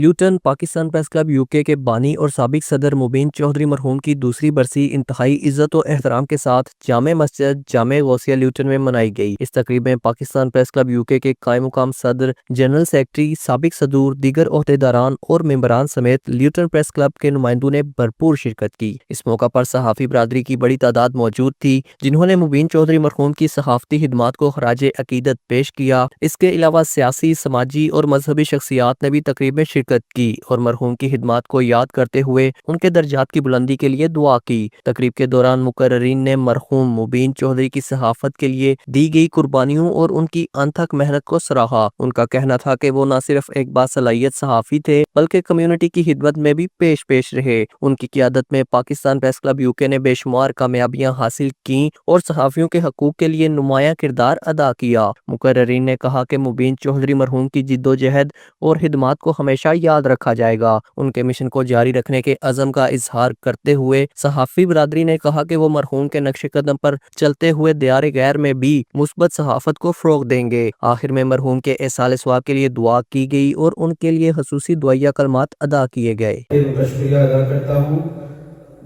Luton Pakistan press club UK के बानी और साबिक सदर मुबीन चौधरी मरहूम की दूसरी बरसी इंतहाई इज्जत और एहतराम के साथ जामे मस्जिद जामे गौसिया ल्यूटन में मनाई गई। इस तकरीब में पाकिस्तान प्रेस क्लब यूके के कायम मुकाम सदर, जनरल सेक्रेटरी, साबिक सदूर, दीगर ओहदेदारान और मेंबरान समेत ल्यूटन प्रेस क्लब के नुमाइंदों ने भरपूर शिरकत की। इस मौका पर सहाफ़ी बरादरी की बड़ी तादाद मौजूद थी, जिन्होंने मुबीन चौधरी मरहूम की सहाफ़ती खिदमात को खराज अकीदत पेश किया। इसके अलावा सियासी, समाजी और मजहबी शख्सियात ने भी तकरीब में शिरकत की और मरहूम की खिदमात को याद करते हुए उनके दर्जात की बुलंदी के लिए दुआ की। तकरीब के दौरान मुकर्ररीन ने मरहूम मुबीन चौधरी की सहाफत के लिए दी गई कुर्बानियों और उनकी अनथक मेहनत को सराहा। उनका कहना था कि वो न सिर्फ एक बासलाहियत सहाफ़ी थे बल्कि कम्युनिटी की खिदमत में भी पेश रहे। उनकी क़ियादत में पाकिस्तान प्रेस क्लब यूके ने बेशुमार कामयाबियां हासिल की और सहाफ़ियों के हकूक़ के लिए नुमाया किरदार अदा किया। मुकर्ररीन ने कहा कि मुबीन चौधरी मरहूम की जिद्दोजहद और खिदमात को हमेशा याद रखा जाएगा। उनके मिशन को जारी रखने के अज़म का इजहार करते हुए सहाफ़ी बरादरी ने कहा कि वो मरहूम के नक्शे कदम पर चलते हुए दियार गैर में भी मुस्बत सहाफ़त को फ़रोग़ देंगे। आखिर में मरहूम के एहसाल सवाब के लिए दुआ की गई और उनके लिए खसूसी दुआया कलमात अदा किए गए। शुक्रिया अदा करता हूँ।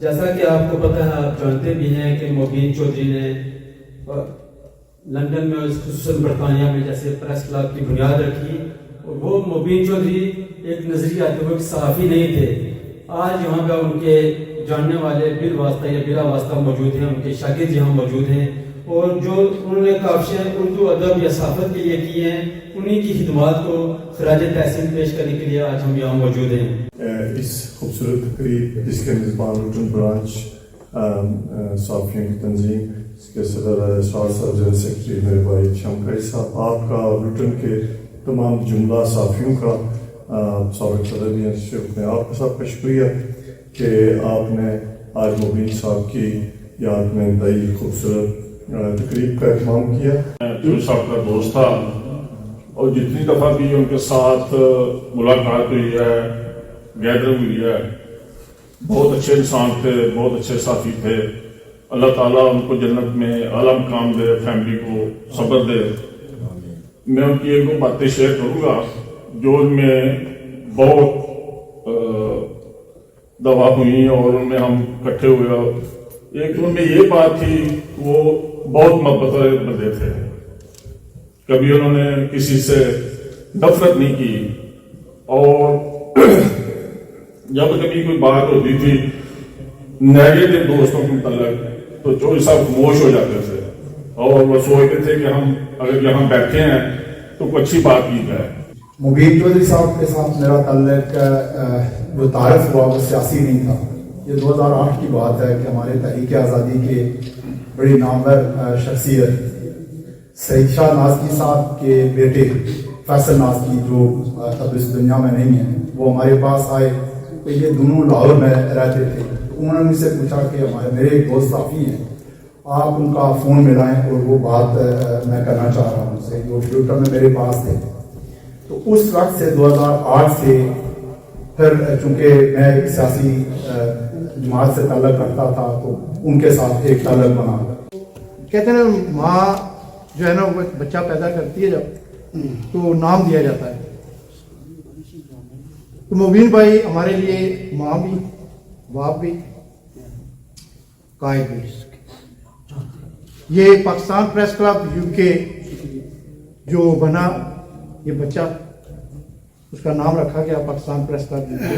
जैसा कि आपको पता है, आप जानते भी हैं कि मुबीन चौधरी ने लंदन में, खुसूसन बरतानिया में जैसे प्रेस क्लब की बुनियाद रखी। वो मुबीन चौधरी एक नजरिया थे, वो एक सहाफ़ी नहीं थे। आज यहाँ पे उनके जानने वाले बिल वास्ता या बिला वास्ता मौजूद हैं, उनके शागिर्द यहाँ मौजूद हैं और जो उन्होंने काफ़ियाँ उर्दू अदब या सहाफ़त के लिए की हैं, उन्हीं की खिदमात को खराज तहसीन पेश करने के लिए आज हम यहाँ मौजूद हैं। इस खूबसूरत तकरीब जिसके मेज़बान ल्यूटन ब्रांच सहाफ़ियों की तंजीम के सदर जनरल सेक्रेटरी मेरे भाई शमकाई साहब, आपका ल्यूटन के तमाम जुमला साफ़ियों का, साबिक़ सदर भी हैं, आपका सबका शुक्रिया कि आपने आज मुबीन साहब की याद में नई खूबसूरत तकरीब का एहतमाम किया। जो साहब का दोस्त था और जितनी दफ़ा भी उनके साथ मुलाकात हुई है, गैदरिंग हुई है, बहुत अच्छे इंसान थे, बहुत अच्छे साथी थे। अल्लाह ताला उनको जन्नत में आला मकाम दे, फैमिली को सब्र दे। मैं उनकी एक दो बातें शेयर करूँगा जो उनमें बहुत दवा हुई और उनमें हम इकट्ठे हुए। एक उनमें ये बात थी, वो बहुत मोहब्बत वाले बंदे थे, कभी उन्होंने किसी से नफरत नहीं की और जब कभी कोई बात होती थी नेगेटिव दोस्तों के मतलब तो चौधरी साहब खामोश हो जाते थे और वो सोचते थे कि हम अगर यहाँ बैठे हैं तो कुछ अच्छी बात की जाए। मुबीन चौधरी साहब के साथ मेरा ताल्लुक वो तारफ़ हुआ, वो सियासी नहीं था। ये 2008 की बात है कि हमारे तहरीक आज़ादी के बड़ी नामवर शख्सियत सईद शाह नाज़की साहब के बेटे फैसल नाज़की, जो अब इस दुनिया में नहीं है, वो हमारे पास आए। तो ये दोनों लाहौर में रहते थे। तो उन्होंने मुझसे पूछा कि मेरे एक दोस्त साफ़ी हैं, आप उनका फ़ोन मिलाएं और वो बात मैं करना चाह रहा हूँ उनसे, जो ल्यूटन में मेरे पास थे। तो उस वक्त से 2008 से फिर चूँकि मैं एक सियासी जमात से ताल्लुक़ रखता था तो उनके साथ एक ताल्लुक़ बना। कहते हैं माँ जो है ना, वो बच्चा पैदा करती है जब, तो नाम दिया जाता है। तो मुबीन भाई हमारे लिए माँ भी, बाप भी, कायद भी। ये पाकिस्तान प्रेस क्लब यूके जो बना, ये बच्चा, उसका नाम रखा गया पाकिस्तान प्रेस क्लब यूके।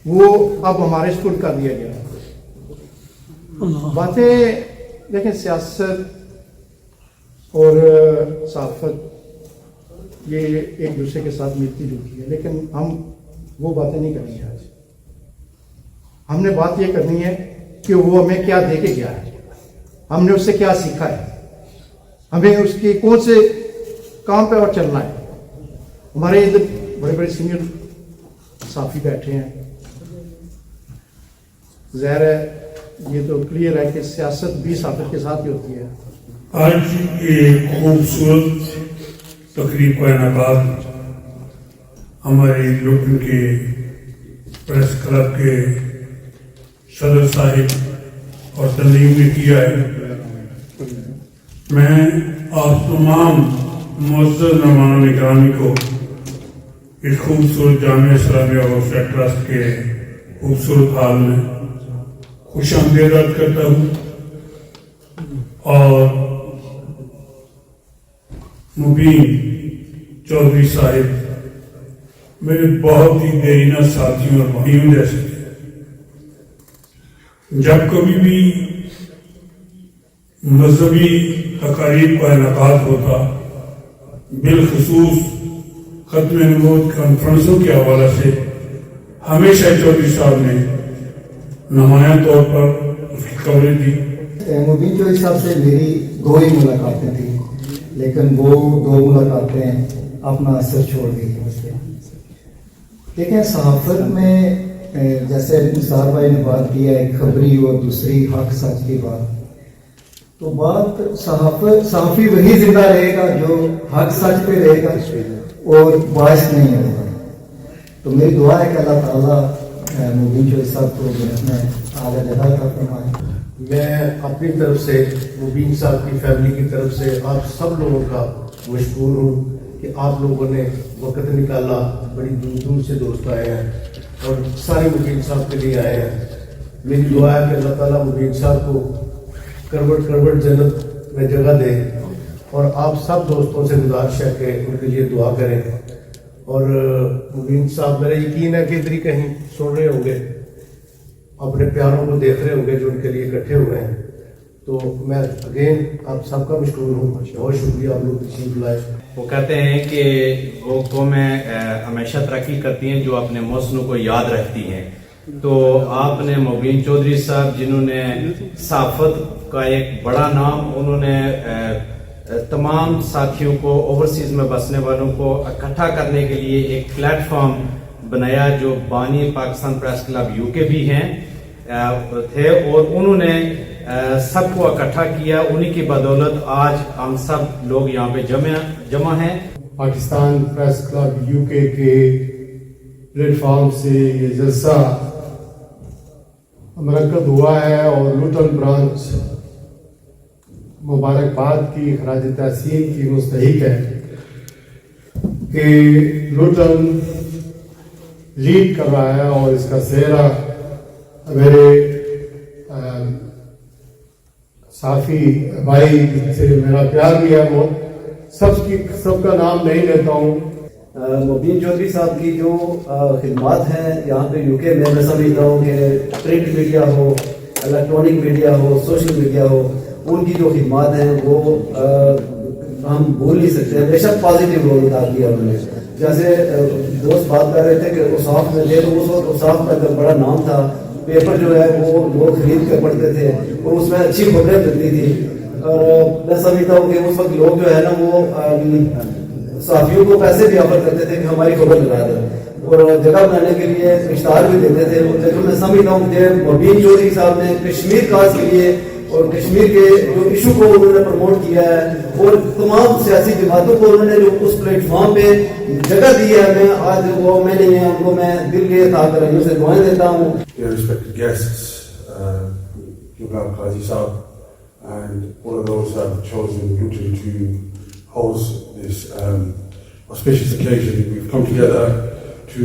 वो अब हमारे स्कूल का दिया गया। बातें देखें, सियासत और सहाफ़त ये एक दूसरे के साथ मिलती जुलती है, लेकिन हम वो बातें नहीं करनी है। आज हमने बात ये करनी है कि वो हमें क्या दे के गया है, हमने उससे क्या सीखा है, हमें उसके कौन से काम पे और चलना है। हमारे इधर बड़े बड़े सीनियर साथी बैठे हैं, ज़ाहिर है ये तो क्लियर है कि सियासत भी साफिर के साथ ही होती है। आज ये खूबसूरत तकरीब का इनेकाद हमारे ल्यूटन के प्रेस क्लब के सदर साहिब और तंजीम ने किया है। मैं आप तमाम मुअज़्ज़ज़ मेहमानान-ए-किराम को इस खूबसूरत जामिया इस्लामिया वेलफेयर ट्रस्ट के खूबसूरत हाल में खुशामदीद अर्ज करता हूँ और मुबीन चौधरी साहिब मेरे बहुत ही देरीना साथियों और भाइयों जैसे थे। जब कभी भी मजहबी तकारीब का इनकाद होता, बिलखसूस खत्म नबूवत कॉन्फ्रेंसों के हवाले से हमेशा चौधरी साहब ने नुमाया तौर पर उसकी कवरेज दी। मुबीन चौधरी साहब से मेरी 2 ही मुलाकातें थी, लेकिन वो 2 मुलाकातें अपना असर छोड़ गई मुझ पर। देखें, सहाफत में जैसे निसार भाई ने बात की है, एक खबरी और दूसरी हक सच की बात, तो बात सहाफी वही जिंदा रहेगा जो हक सच पे रहेगा और बाइस नहीं होगा। तो मेरी दुआ है कि अल्लाह ताला मुबीन चौधरी साहब को में आगे जगह का फरमाए। मैं अपनी तरफ से मुबीन साहब की फैमिली की तरफ से आप सब लोगों का मशकूर हूँ कि आप लोगों ने वक्त निकाला, बड़ी दूर दूर से दोस्त आए हैं और सारे मुबीन साहब के लिए आए हैं। मेरी दुआ है कि अल्लाह ताला मुबीन साहब को करवट करवट जन्नत में जगह दे और आप सब दोस्तों से गुजारिश है कि उनके लिए दुआ करें। और मुबीन साहब, मेरा यकीन है कि इधर ही कहीं सुन रहे होंगे, अपने प्यारों को देख रहे होंगे जो उनके लिए इकट्ठे हुए हैं। तो मैं अगेन आप सबका मशकूर हूँ, बहुत शुक्रिया आप लोग तशरीफ लाए। वो कहते हैं कि वो कौमें हमेशा तरक्की करती हैं जो अपने मौसम को याद रखती हैं। तो आपने मुबीन चौधरी साहब, जिन्होंने सहाफत का एक बड़ा नाम, उन्होंने तमाम साथियों को, ओवरसीज में बसने वालों को इकट्ठा करने के लिए एक प्लेटफॉर्म बनाया जो बानी पाकिस्तान प्रेस क्लब यूके भी हैं थे, और उन्होंने सबको इकट्ठा किया। उन्हीं की बदौलत आज हम सब लोग यहाँ पे जमा हैं। पाकिस्तान प्रेस क्लब यूके के प्लेटफॉर्म से ये जलसा मुनक्कद हुआ है और लुटन ब्रांच मुबारकबाद की, खराज तहसीन की मुस्तहिक है कि लुटन लीड कर रहा है और इसका सेहरा मेरे साफी भाई से मेरा प्यार भी है। वो सबका नाम नहीं लेता हूँ। मुबीन चौधरी साहब की जो खिदमत हैं यहाँ पे यूके में, मैं समझता हूँ कि प्रिंट मीडिया हो, इलेक्ट्रॉनिक मीडिया हो, सोशल मीडिया हो, उनकी जो खिदमत हैं वो हम भूल नहीं सकते। हमेशा पॉजिटिव रोल अदा किया उन्होंने। जैसे दोस्त बात कर रहे थे कि उसाफ में थे, तो उस वक्त उसाफ का जो बड़ा नाम था, पेपर जो है वो लोग खरीद कर पढ़ते थे और उसमें अच्छी खबरें मिलती थी। और मैं समझता हूँ कि उस वक्त लोग जो है ना वो साथियों को पैसे भी ऑफर करते थे कि हमारी खबर लगा दें और जगह बनाने के लिए इश्तार भी देते थे। लेकिन मैं समझता हूँ कि मुबीन चौधरी साहब ने कश्मीर काज के लिए और कश्मीर के जो इशू को उन्होंने प्रमोट किया है और तमाम सियासी जमातों को उन्होंने जो उस प्लेटफॉर्म पे जगह दी है, मैं आज वो मैं नहीं है, उनको मैं दिल के ताकत से दुआएं देता हूँ। Respected guests, Jubal Qazi Saab, and all of those that have chosen Luton to host this auspicious occasion. We've come together to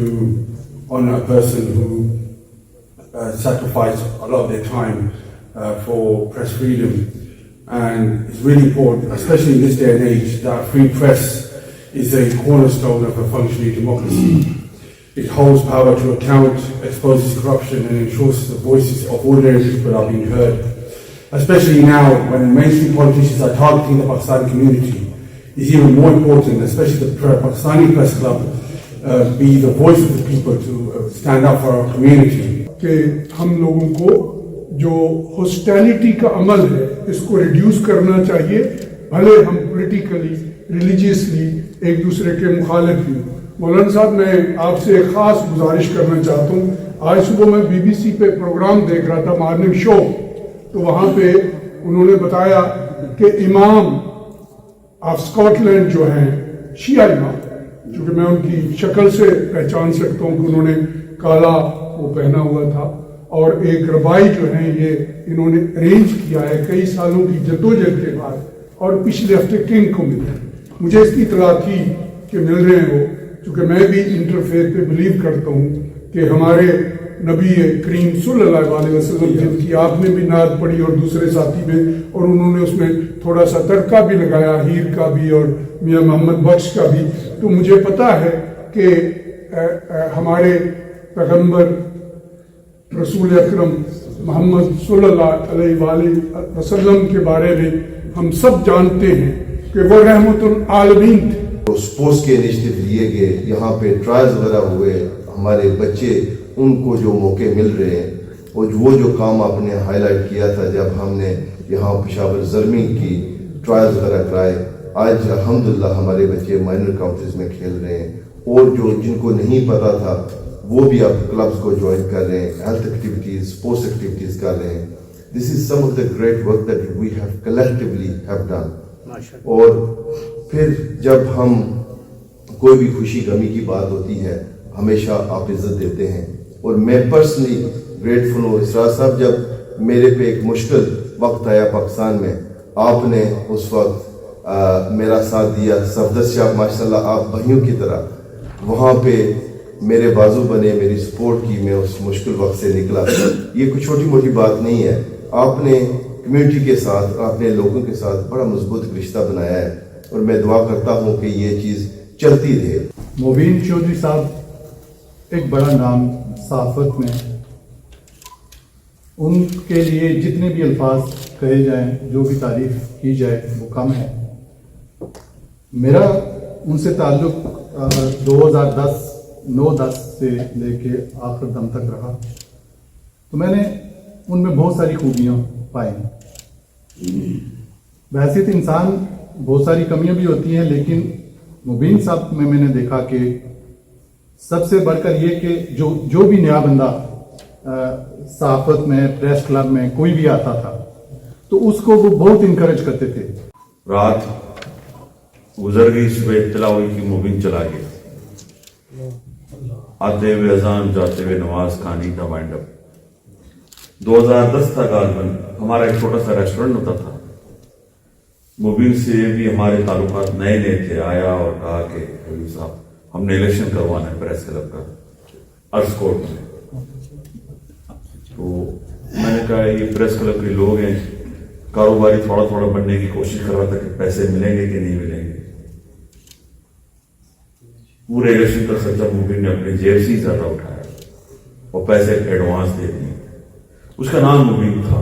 honor a person who sacrificed a lot of their time for press freedom, and it's really important, especially in this day and age, that free press is a cornerstone of a functioning democracy. It holds power to account, exposes corruption, and ensures the voices of ordinary people are being heard. Especially now, when mainstream politicians are targeting the Pakistani community, it's even more important, especially the Pakistani Press Club, be the voice of the people to stand up for our community. कि हम लोगों को जो hostility का अमल है इसको reduce करना चाहिए, भले हम पॉलिटिकली, रिलीजियसली एक दूसरे के मुखालिफ भी। मौलाना साहब, मैं आपसे एक खास गुजारिश करना चाहता हूँ। आज सुबह मैं BBC पे प्रोग्राम देख रहा था, मॉर्निंग शो, तो वहाँ पे उन्होंने बताया कि इमाम ऑफ स्कॉटलैंड जो हैं शिया इमाम, चूँकि मैं उनकी शक्ल से पहचान सकता हूँ कि उन्होंने काला वो पहना हुआ था, और एक रबाई जो है ये इन्होंने अरेंज किया है कई सालों की जद्दोजहद के बाद, और पिछले हफ्ते किंग को मिला। मुझे इसकी इतला थी कि मिल रहे हैं वो, چونکہ میں بھی انٹرفیت پہ بلیو کرتا ہوں کہ ہمارے نبی کریم صلی اللہ علیہ وسلم جن کی آپ نے بھی نعت پڑھی اور دوسرے ساتھی میں، اور انہوں نے اس میں تھوڑا سا تڑکا بھی لگایا ہیر کا بھی اور میاں محمد بخش کا بھی، تو مجھے پتا ہے کہ ہمارے پیغمبر رسول اکرم محمد صلی اللہ علیہ وآلہ وسلم کے بارے میں ہم سب جانتے ہیں کہ وہ رحمت العالمین تھے۔ اسپورٹس کے انیشیٹو لیے گئے، یہاں پہ ٹرائلز وغیرہ ہوئے، ہمارے بچے ان کو جو موقع مل رہے ہیں، اور وہ جو کام آپ نے ہائی لائٹ کیا تھا جب ہم نے یہاں پشاور زرمی کی ٹرائلز وغیرہ کرائے، آج الحمدللہ ہمارے بچے مائنر کاؤنٹریز میں کھیل رہے ہیں، اور جو جن کو نہیں پتا تھا وہ بھی اب کلبز کو جوائن کر رہے ہیں، ہیلتھ ایکٹیویٹیز، اسپورٹس ایکٹیویٹیز کر رہے ہیں۔ This is some of the great work that we have collectively have done. اور پھر جب ہم کوئی بھی خوشی غمی کی بات ہوتی ہے ہمیشہ آپ عزت دیتے ہیں، اور میں پرسنلی گریٹفل ہوں اسرار صاحب، جب میرے پہ ایک مشکل وقت آیا پاکستان میں، آپ نے اس وقت میرا ساتھ دیا، صفدر صاحب ماشاءاللہ آپ بھائیوں کی طرح وہاں پہ میرے بازو بنے، میری سپورٹ کی، میں اس مشکل وقت سے نکلا۔ یہ کوئی چھوٹی موٹی بات نہیں ہے، آپ نے کمیونٹی کے ساتھ، اپنے لوگوں کے ساتھ بڑا مضبوط رشتہ بنایا ہے، اور میں دعا کرتا ہوں کہ یہ چیز چلتی رہے۔ مبین چودھری صاحب ایک بڑا نام صحافت میں، ان کے لیے جتنے بھی الفاظ کہے جائیں، جو بھی تعریف کی جائے وہ کم ہے۔ میرا ان سے تعلق 2010 سے لے کے آخر دم تک رہا، تو میں نے ان میں بہت ساری خوبیاں پائی۔ ویسے تو انسان بہت ساری کمیاں بھی ہوتی ہیں، لیکن مبین صاحب میں نے دیکھا کہ سب سے بڑھ کر یہ کہ جو بھی نیا بندہ صحافت میں، پریس کلب میں کوئی بھی آتا تھا تو اس کو وہ بہت انکریج کرتے تھے۔ رات گزر گئی، صبح اطلاع ہوئی کہ مبین چلا گیا، آتے ہوئے اذان، جاتے ہوئے نماز، کھانی کا وائنڈ اپ۔ 2010 تک غالباً ہمارا ایک چھوٹا سا ریسٹورنٹ ہوتا تھا، مبین سے بھی ہمارے تعلقات نئے نئے تھے، آیا اور کہا کہ حبیب صاحب ہم نے الیکشن کروانا ہے پریس کلب کا ارض کورٹ میں۔ تو میں نے کہا یہ پریس کلب کے لوگ ہیں، کاروباری تھوڑا تھوڑا بننے کی کوشش کر رہا تھا کہ پیسے ملیں گے کہ نہیں ملیں گے۔ پورے الیکشن کا خرچہ مبین نے اپنے جیب سے ہی زیادہ اٹھایا اور پیسے ایڈوانس دے دیے۔ اس کا نام مبین تھا۔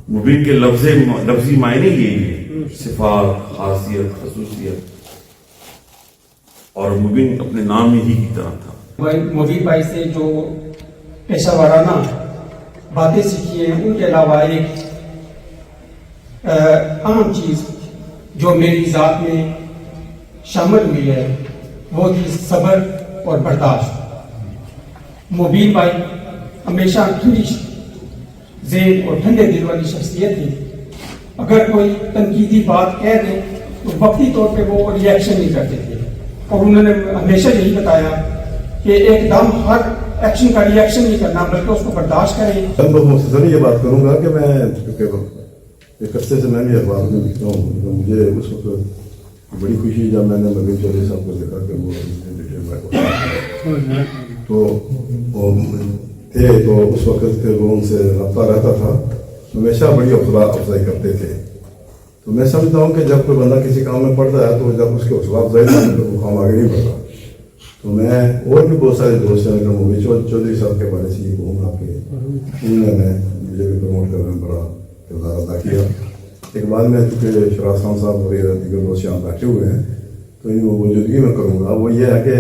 مبین کے لفظی معنی یہی ہے، صفات، خاصیت، خصوصیت، اور مبین اپنے نام ہی کی طرح تھا۔ مبین بھائی سے جو پیشہ ورانہ باتیں سیکھی ہیں، ان کے علاوہ ایک اہم چیز جو میری ذات میں شامل ہوئی ہے وہ تھی صبر اور برداشت۔ مبین بھائی ہمیشہ ٹھنڈی ذہن اور ٹھنڈے دل والی شخصیت تھی، اگر کوئی تنقیدی بات کہہ دیں تو وقتی طور پہ وہ ریئیکشن نہیں کرتے تھے، اور انہوں نے ہمیشہ یہی بتایا کہ ایک دم ہر ایکشن کا ریئیکشن نہیں کرنا بلکہ اس کو برداشت کریں۔ میں یہ بات کروں گا کہ میں ایک عرصے سے میں بھی اخبار میں لکھتا ہوں، مجھے اس وقت بڑی خوشی جب میں نے مبین چودھری صاحب کو دیکھا کہ وہ تو وہ تھے، تو اس وقت پھر وہ ان سے رابطہ رہتا تھا، ہمیشہ بڑی حوصلہ افزائی کرتے تھے۔ تو میں سمجھتا ہوں کہ جب کوئی بندہ کسی کام میں پڑتا ہے تو جب اس کی حوصلہ افزائی کرنے تو وہ کام آگے نہیں بڑھتا۔ تو میں اور بھی بہت سارے دوست ہیں، اگر مبین چودھری صاحب کے بارے سے یہ کہوں گا کہ انہوں نے مجھے بھی پروموٹ کرنے میں بڑا کردار ادا کیا۔ ایک بار میں چونکہ شراز خان صاحب وغیرہ دیگر دوست یہاں بیٹھے ہوئے ہیں تو ان موجودگی میں کروں گا، وہ یہ ہے کہ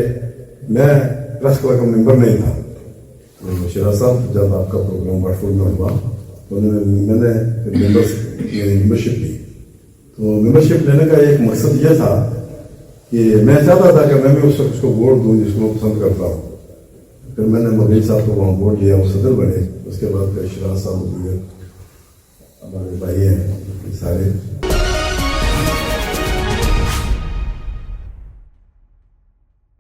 میں پریس کلب کا ممبر نہیں تھا۔ شراز صاحب جب آپ کا پروگرام واٹفورڈ میں ہوا تو میں نے ممبرشپ لی، تو ممبرشپ لینے کا ایک مقصد یہ تھا کہ میں چاہتا تھا کہ میں بھی اس وقت اس کو ووٹ دوں جس کو میں پسند کرتا ہوں۔ پھر میں نے مبین صاحب کو وہاں ووٹ دیا، وہ صدر بنے۔ اس کے بعد پھر شراز صاحب ہمارے بھائی ہیں سارے